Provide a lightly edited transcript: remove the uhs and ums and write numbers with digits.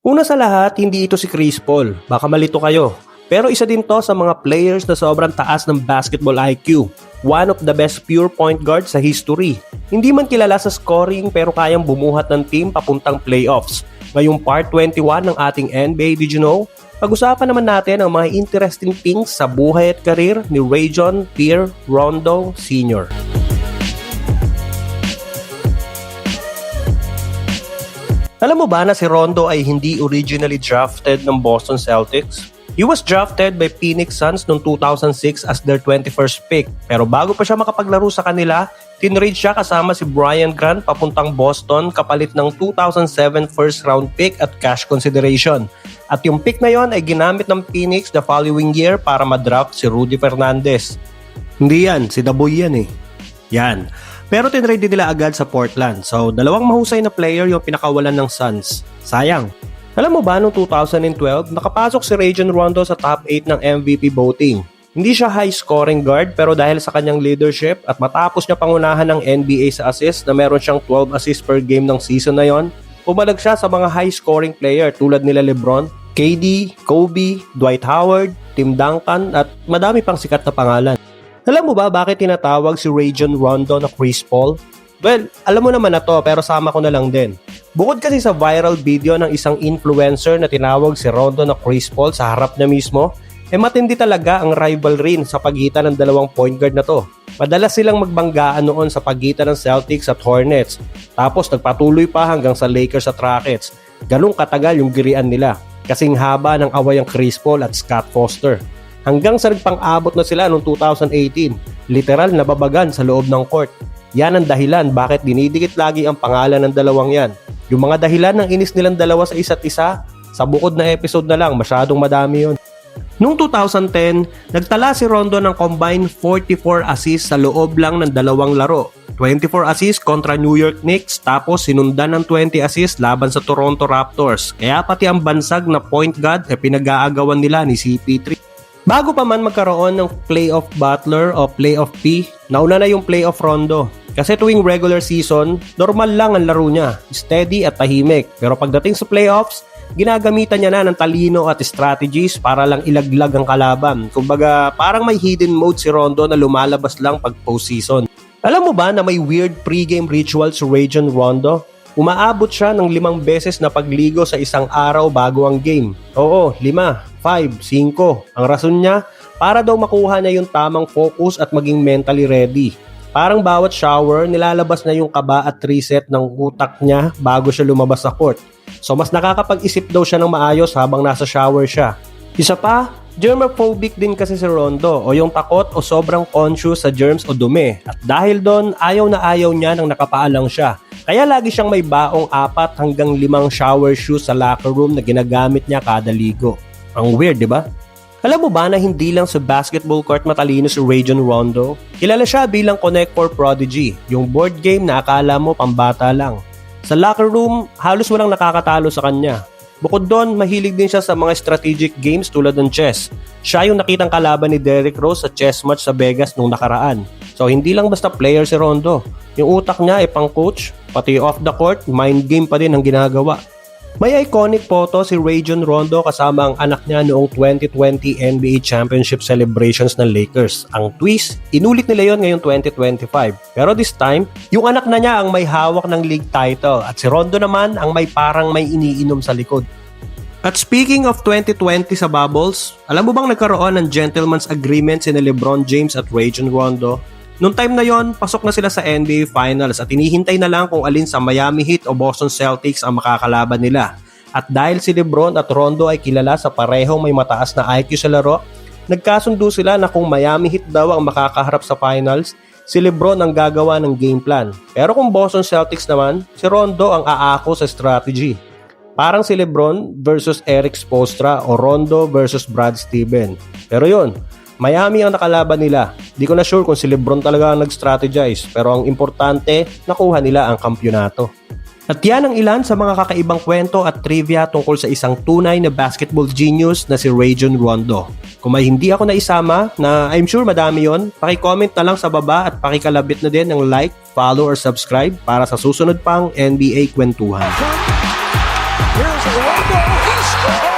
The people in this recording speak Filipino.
Una sa lahat, hindi ito si Chris Paul. Baka malito kayo. Pero isa din to sa mga players na sobrang taas ng basketball IQ. One of the best pure point guards sa history. Hindi man kilala sa scoring pero kayang bumuhat ng team papuntang playoffs. Ngayong part 21 ng ating NBA Did You Know? Pag-usapan naman natin ang mga interesting things sa buhay at karir ni Rajon Pierre Rondo Sr. Alam mo ba na si Rondo ay hindi originally drafted ng Boston Celtics? He was drafted by Phoenix Suns noong 2006 as their 21st pick. Pero bago pa siya makapaglaro sa kanila, tinrade siya kasama si Brian Grant papuntang Boston kapalit ng 2007 first round pick at cash consideration. At yung pick na yon ay ginamit ng Phoenix the following year para madraft si Rudy Fernandez. Hindi yan, si Daboy yan eh. Yan. Pero tinrade nila agad sa Portland. So, dalawang mahusay na player yung pinakawalan ng Suns. Sayang. Alam mo ba, noong 2012, nakapasok si Rajon Rondo sa top 8 ng MVP voting. Hindi siya high-scoring guard pero dahil sa kanyang leadership at matapos niya pangunahan ng NBA sa assist na meron siyang 12 assists per game ng season na yon, pumalag siya sa mga high-scoring player tulad nila LeBron, KD, Kobe, Dwight Howard, Tim Duncan at madami pang sikat na pangalan. Alam mo ba bakit tinatawag si Rajon Rondo na Chris Paul? Well, alam mo naman na to pero sama ko na lang din. Bukod kasi sa viral video ng isang influencer na tinawag si Rondo na Chris Paul sa harap niya mismo, matindi talaga ang rivalry sa pagitan ng dalawang point guard na to. Madalas silang magbanggaan noon sa pagitan ng Celtics at Hornets. Tapos nagpatuloy pa hanggang sa Lakers at Rockets. Ganong katagal yung girian nila. Kasing haba ng away ang Chris Paul at Scott Foster. Hanggang sa nagpang-abot na sila noong 2018. Literal nababagan sa loob ng court. Yan ang dahilan bakit dinidikit lagi ang pangalan ng dalawang yan. Yung mga dahilan ng inis nilang dalawa sa isa't isa, sa bukod na episode na lang, masyadong madami yun. Noong 2010, nagtala si Rondo ng combined 44 assists sa loob lang ng dalawang laro. 24 assists kontra New York Knicks tapos sinundan ng 20 assists laban sa Toronto Raptors. Kaya pati ang bansag na point guard pinag-aagawan nila ni CP3. Bago pa man magkaroon ng playoff Butler o playoff P, nauna na yung playoff Rondo. Kasi tuwing regular season, normal lang ang laro niya, steady at tahimik. Pero pagdating sa playoffs, ginagamitan niya na ng talino at strategies para lang ilaglag ang kalaban. Kumbaga, parang may hidden mode si Rondo na lumalabas lang pag postseason. Alam mo ba na may weird pre-game ritual si Rajon Rondo? Umaabot siya ng 5 beses na pagligo sa isang araw bago ang game. Oo, 5, 5, 5. Ang rason niya, para daw makuha niya yung tamang focus at maging mentally ready. Parang bawat shower, nilalabas na yung kaba at reset ng utak niya bago siya lumabas sa court. So mas nakakapag-isip daw siya ng maayos habang nasa shower siya. Isa pa, germophobic din kasi si Rondo o yung takot o sobrang conscious sa germs o dumi. At dahil doon, ayaw na ayaw niya nang nakapaalang siya. Kaya lagi siyang may baong 4 hanggang 5 shower shoes sa locker room na ginagamit niya kada ligo. Ang weird, di ba? Alam mo ba na hindi lang sa basketball court matalino si Rajon Rondo? Kilala siya bilang Connect Four Prodigy, yung board game na akala mo pambata lang. Sa locker room, halos walang nakakatalo sa kanya. Bukod doon, mahilig din siya sa mga strategic games tulad ng chess. Siya yung nakitang kalaban ni Derrick Rose sa chess match sa Vegas nung nakaraan. So hindi lang basta player si Rondo. Yung utak niya ay pang coach, pati off the court, mind game pa din ang ginagawa. May iconic photo si Rajon Rondo kasama ang anak niya noong 2020 NBA Championship celebrations ng Lakers. Ang twist, inulit nila yon ngayong 2025. Pero this time, yung anak na niya ang may hawak ng league title at si Rondo naman ang may parang may iniinom sa likod. At speaking of 2020 sa bubbles, alam mo bang nagkaroon ng gentleman's agreement sina LeBron James at Rajon Rondo? Noong time na yon, pasok na sila sa NBA Finals at hinihintay na lang kung alin sa Miami Heat o Boston Celtics ang makakalaban nila. At dahil si LeBron at Rondo ay kilala sa parehong may mataas na IQ sa laro, nagkasundo sila na kung Miami Heat daw ang makakaharap sa Finals, si LeBron ang gagawa ng game plan. Pero kung Boston Celtics naman, si Rondo ang aako sa strategy. Parang si LeBron versus Eric Spoelstra o Rondo versus Brad Stevens. Pero yun, Miami ang nakalaban nila. Di ko na sure kung si LeBron talaga ang nag-strategize, pero ang importante, nakuha nila ang kampyonato. At yan ang ilan sa mga kakaibang kwento at trivia tungkol sa isang tunay na basketball genius na si Rajon Rondo. Kung may hindi ako naisama, na I'm sure madami yon, paki-comment na lang sa baba at pakikalabit na din ng like, follow or subscribe para sa susunod pang NBA kwentuhan. Here's Rondo. Oh!